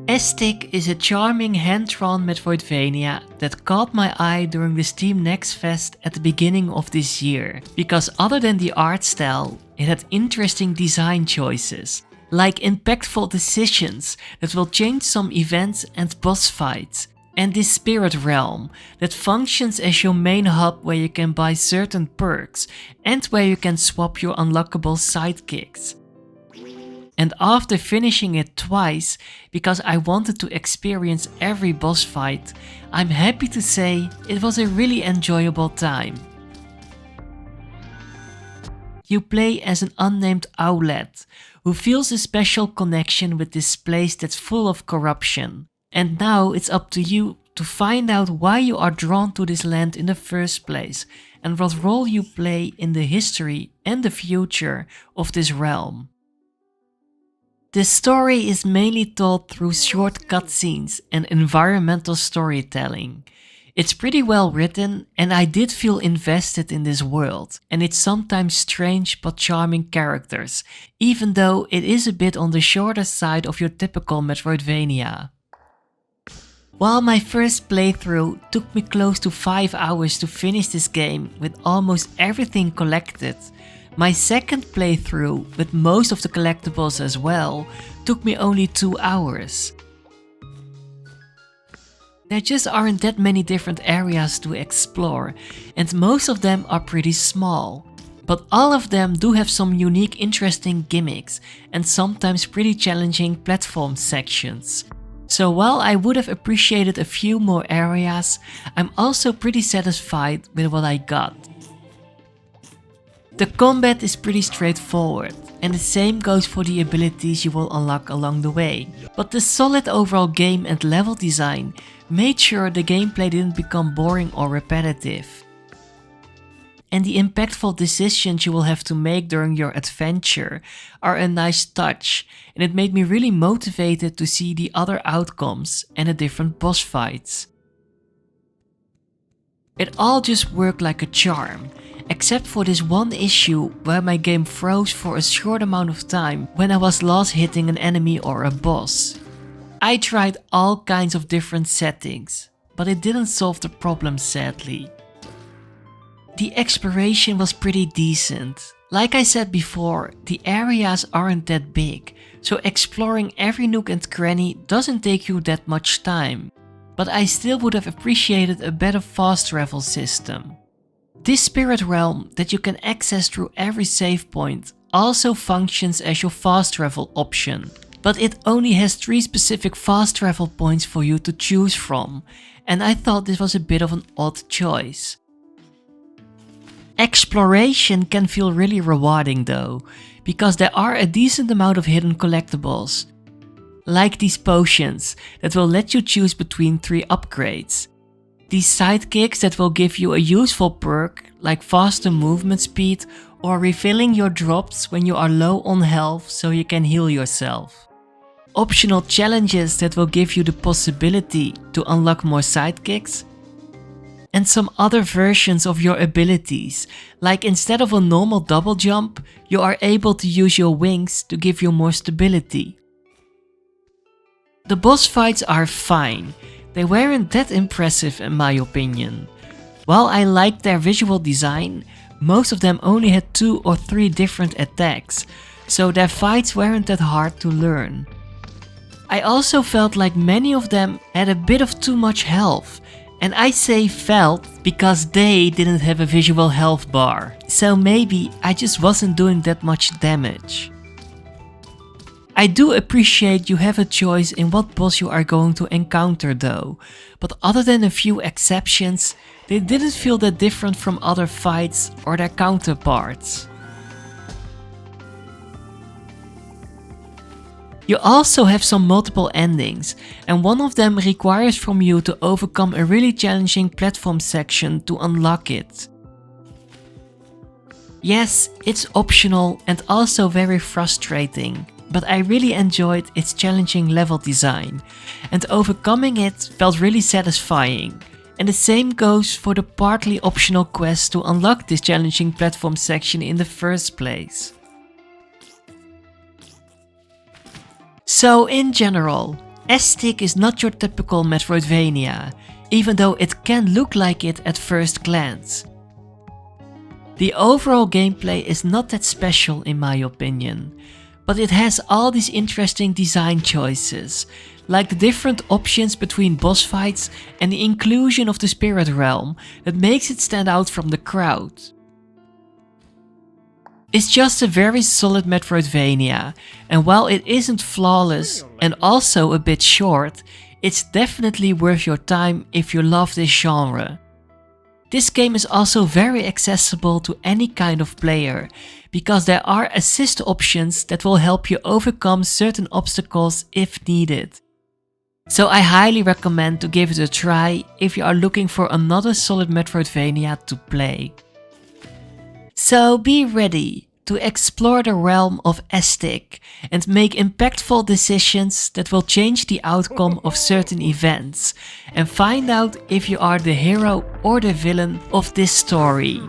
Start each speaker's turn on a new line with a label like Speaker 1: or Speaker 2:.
Speaker 1: Aestik is a charming hand-drawn Metroidvania that caught my eye during the Steam Next Fest at the beginning of this year, because other than the art style, it had interesting design choices, like impactful decisions that will change some events and boss fights, and this spirit realm that functions as your main hub where you can buy certain perks and where you can swap your unlockable sidekicks. And after finishing it twice, because I wanted to experience every boss fight, I'm happy to say it was a really enjoyable time. You play as an unnamed owlet who feels a special connection with this place that's full of corruption. And now it's up to you to find out why you are drawn to this land in the first place and what role you play in the history and the future of this realm. The story is mainly told through short cutscenes and environmental storytelling. It's pretty well written and I did feel invested in this world, and it's sometimes strange but charming characters, even though it is a bit on the shorter side of your typical Metroidvania. While my first playthrough took me close to 5 hours to finish this game with almost everything collected, my second playthrough, with most of the collectibles as well, took me only 2 hours. There just aren't that many different areas to explore, and most of them are pretty small. But all of them do have some unique interesting gimmicks and sometimes pretty challenging platform sections. So while I would have appreciated a few more areas, I'm also pretty satisfied with what I got. The combat is pretty straightforward, and the same goes for the abilities you will unlock along the way. But the solid overall game and level design made sure the gameplay didn't become boring or repetitive. And the impactful decisions you will have to make during your adventure are a nice touch, and it made me really motivated to see the other outcomes and the different boss fights. It all just worked like a charm, except for this one issue where my game froze for a short amount of time when I was last hitting an enemy or a boss. I tried all kinds of different settings, but it didn't solve the problem sadly. The exploration was pretty decent. Like I said before, the areas aren't that big, so exploring every nook and cranny doesn't take you that much time. But I still would have appreciated a better fast travel system. This spirit realm that you can access through every save point also functions as your fast travel option, but it only has 3 specific fast travel points for you to choose from, and I thought this was a bit of an odd choice. Exploration can feel really rewarding though, because there are a decent amount of hidden collectibles, like these potions that will let you choose between 3 upgrades. These sidekicks that will give you a useful perk like faster movement speed or refilling your drops when you are low on health so you can heal yourself. Optional challenges that will give you the possibility to unlock more sidekicks. And some other versions of your abilities, like instead of a normal double jump, you are able to use your wings to give you more stability. The boss fights are fine. They weren't that impressive in my opinion. While I liked their visual design, most of them only had 2 or 3 different attacks, so their fights weren't that hard to learn. I also felt like many of them had a bit of too much health, and I say felt because they didn't have a visual health bar, so maybe I just wasn't doing that much damage. I do appreciate you have a choice in what boss you are going to encounter though, but other than a few exceptions, they didn't feel that different from other fights or their counterparts. You also have some multiple endings, and one of them requires from you to overcome a really challenging platform section to unlock it. Yes, it's optional and also very frustrating, but I really enjoyed its challenging level design, and overcoming it felt really satisfying. And the same goes for the partly optional quest to unlock this challenging platform section in the first place. So in general, Aestik is not your typical Metroidvania, even though it can look like it at first glance. The overall gameplay is not that special in my opinion, but it has all these interesting design choices, like the different options between boss fights and the inclusion of the spirit realm that makes it stand out from the crowd. It's just a very solid Metroidvania, and while it isn't flawless and also a bit short, it's definitely worth your time if you love this genre. This game is also very accessible to any kind of player, because there are assist options that will help you overcome certain obstacles if needed. So I highly recommend to give it a try if you are looking for another solid Metroidvania to play. So be ready to explore the realm of Aestik and make impactful decisions that will change the outcome of certain events, and find out if you are the hero or the villain of this story.